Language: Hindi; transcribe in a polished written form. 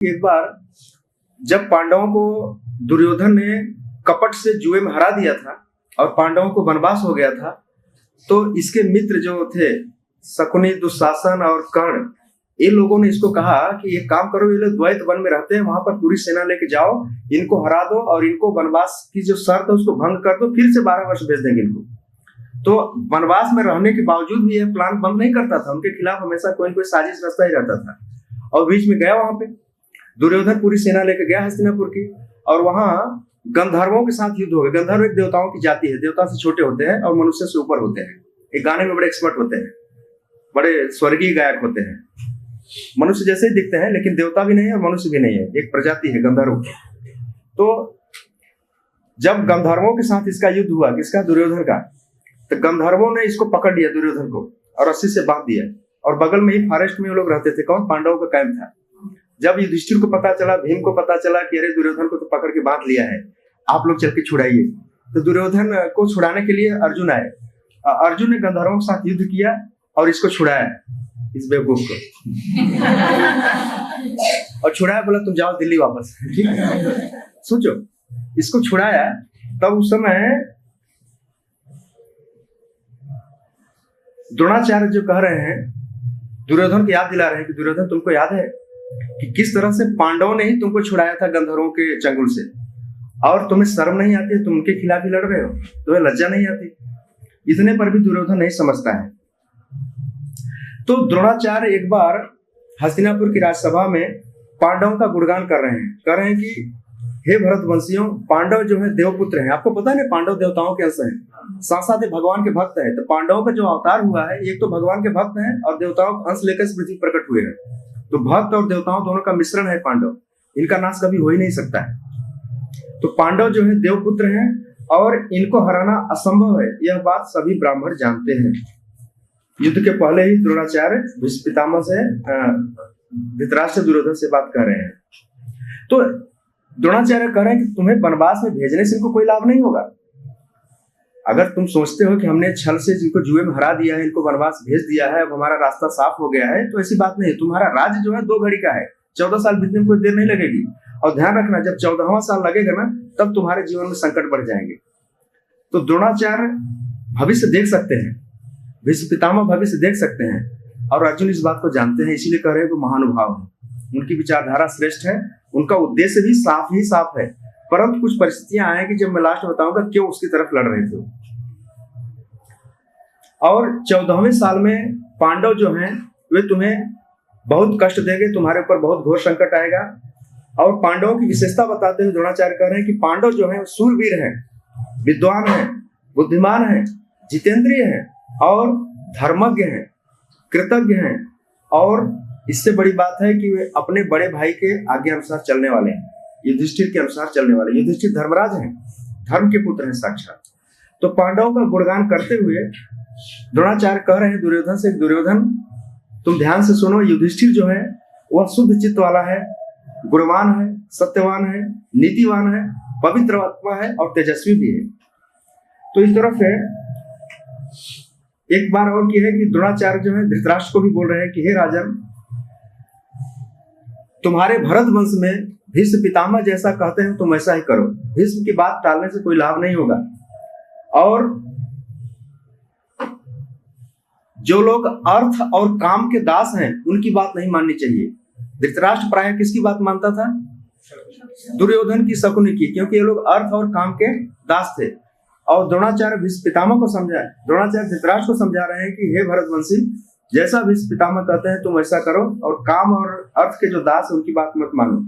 एक बार जब पांडवों को दुर्योधन ने कपट से जुए में हरा दिया था और पांडवों को वनवास हो गया था, तो इसके मित्र जो थे शकुनी, दुशासन और कर्ण, इन लोगों ने इसको कहा कि एक काम करो, ये लोग द्वैत वन में रहते हैं, वहां पर पूरी सेना लेके जाओ, इनको हरा दो और इनको वनवास की जो शर्त है उसको भंग कर दो, फिर से 12 वर्ष भेज देंगे इनको। तो वनवास में रहने के बावजूद भी यह प्लान बंद नहीं करता था, उनके खिलाफ हमेशा कोई न कोई साजिश रचता ही रहता था। और बीच में गया वहां पे दुर्योधन, पूरी सेना लेकर गया हस्तिनापुर की, और वहां गंधर्वों के साथ युद्ध हो गया। गंधर्व एक देवताओं की जाति है, देवता से छोटे होते हैं और मनुष्य से ऊपर होते हैं। एक गाने में बड़े एक्सपर्ट होते हैं, बड़े स्वर्गीय गायक होते हैं, मनुष्य जैसे ही दिखते हैं लेकिन देवता भी नहीं है और मनुष्य भी नहीं है, एक प्रजाति है गंधर्व की। तो जब गंधर्वों के साथ इसका युद्ध हुआ, किसका, दुर्योधन का, तो गंधर्वों ने इसको पकड़ लिया दुर्योधन को और रस्सी से बांध दिया, और बगल में ही फॉरेस्ट में वो लोग रहते थे। कौन? पांडवों का कैंप था। जब युधिष्ठिर को पता चला, भीम को पता चला कि अरे दुर्योधन को तो पकड़ के बांध लिया है, आप लोग चल के छुड़ाइए, तो दुर्योधन को छुड़ाने के लिए अर्जुन आए। अर्जुन ने गंधर्वों के साथ युद्ध किया और इसको छुड़ाया, इस बेवकूफ को और छुड़ाया, बोला तुम जाओ दिल्ली वापस। ठीक है, सोचो, इसको छुड़ाया। तब उस समय द्रोणाचार्य जो कह रहे हैं, दुर्योधन को याद दिला रहे हैं कि दुर्योधन, तुमको याद है कि किस तरह से पांडवों ने ही तुमको छुड़ाया था गंधर्वों के चंगुल से, और तुम्हें शर्म नहीं आती, तुम उनके खिलाफ ही लड़ रहे हो, तुम्हें लज्जा नहीं आती। इतने पर भी दुर्योधन नहीं समझता है। तो द्रोणाचार्य एक बार हस्तिनापुर की राजसभा में पांडवों का गुणगान कर रहे हैं कि हे भरतवंशियों, पांडव जो है देवपुत्र हैं। आपको पता है ना, पांडव देवताओं के अंश हैं, साथ साथ भगवान के भक्त हैं। तो पांडवों का जो अवतार हुआ है, एक तो भगवान के भक्त हैं और देवताओं का अंश लेकर इस पृथ्वी प्रकट हुए हैं। तो भक्त और देवताओं दोनों का मिश्रण है पांडव, इनका नाश कभी हो ही नहीं सकता है। तो पांडव जो है देवपुत्र हैं और इनको हराना असंभव है, यह बात सभी ब्राह्मण जानते हैं। युद्ध के पहले ही द्रोणाचार्य भीष्म पितामह से, धृतराष्ट्र दुर्योधन से बात कर रहे हैं। तो द्रोणाचार्य कह रहे हैं कि तुम्हें वनवास में भेजने से इनको कोई लाभ नहीं होगा। अगर तुम सोचते हो कि हमने छल से जिनको जुए में हरा दिया है, इनको वनवास भेज दिया है, अब हमारा रास्ता साफ हो गया है, तो ऐसी बात नहीं। तुम्हारा राज्य जो है 2 घड़ी का है, 14 साल बीतने में कोई देर नहीं लगेगी। और ध्यान रखना, जब 14वां साल लगेगा ना, तब तुम्हारे जीवन में संकट बढ़ जाएंगे। तो द्रोणाचार्य भविष्य देख सकते हैं, भीष्म पितामह भविष्य देख सकते हैं, और अर्जुन इस बात को जानते हैं, इसीलिए कह रहे हैं कि महानुभाव है, उनकी विचारधारा श्रेष्ठ है, उनका उद्देश्य भी साफ है। परंतु कुछ परिस्थितियां आएंगी जब मैं लास्ट बताऊंगा क्यों उसकी तरफ लड़ रहे थे। और 14वें साल में पांडव जो हैं वे तुम्हें बहुत कष्ट देंगे, तुम्हारे ऊपर बहुत घोर संकट आएगा। और पांडवों की विशेषता बताते हुए द्रोणाचार्य कह रहे हैं कि पांडव जो हैं सूरवीर हैं, विद्वान हैं, बुद्धिमान हैं, जितेंद्रिय हैं और धर्मज्ञ हैं, कृतज्ञ हैं, और इससे बड़ी बात है कि वे अपने बड़े भाई के आज्ञा अनुसार चलने वाले हैं, युधिष्ठिर के अनुसार चलने वाले। युधिष्ठिर धर्मराज हैं, धर्म के पुत्र हैं साक्षात। तो पांडवों का गुणगान करते हुए द्रोणाचार्य कह रहे हैं दुर्योधन से, दुर्योधन तुम ध्यान से सुनो, युधिष्ठिर जो है वह शुद्ध चित्त वाला है, गुणवान है, सत्यवान है, नीतिवान है, पवित्र आत्मा है और तेजस्वी भी है। तो इस तरफ है। एक बार और की है कि द्रोणाचार्य जो है धृतराष्ट्र को भी बोल रहे हैं कि हे राजन, तुम्हारे भरत वंश में भीष्म पितामह जैसा कहते हैं तुम ऐसा ही करो। भीष्म की बात टालने से कोई लाभ नहीं होगा, और जो लोग अर्थ और काम के दास हैं उनकी बात नहीं माननी चाहिए। धृतराष्ट्र प्रायः किसकी बात मानता था? दुर्योधन की, शकुनी की, क्योंकि ये लोग अर्थ और काम के दास थे। और द्रोणाचार्य भीष्म पितामह को समझा, द्रोणाचार्य धृतराष्ट्र को समझा रहे हैं कि हे भरतवंशी, जैसा भीष्म पितामह कहते हैं तुम ऐसा करो, और काम और अर्थ के जो दास है उनकी बात मत मानो।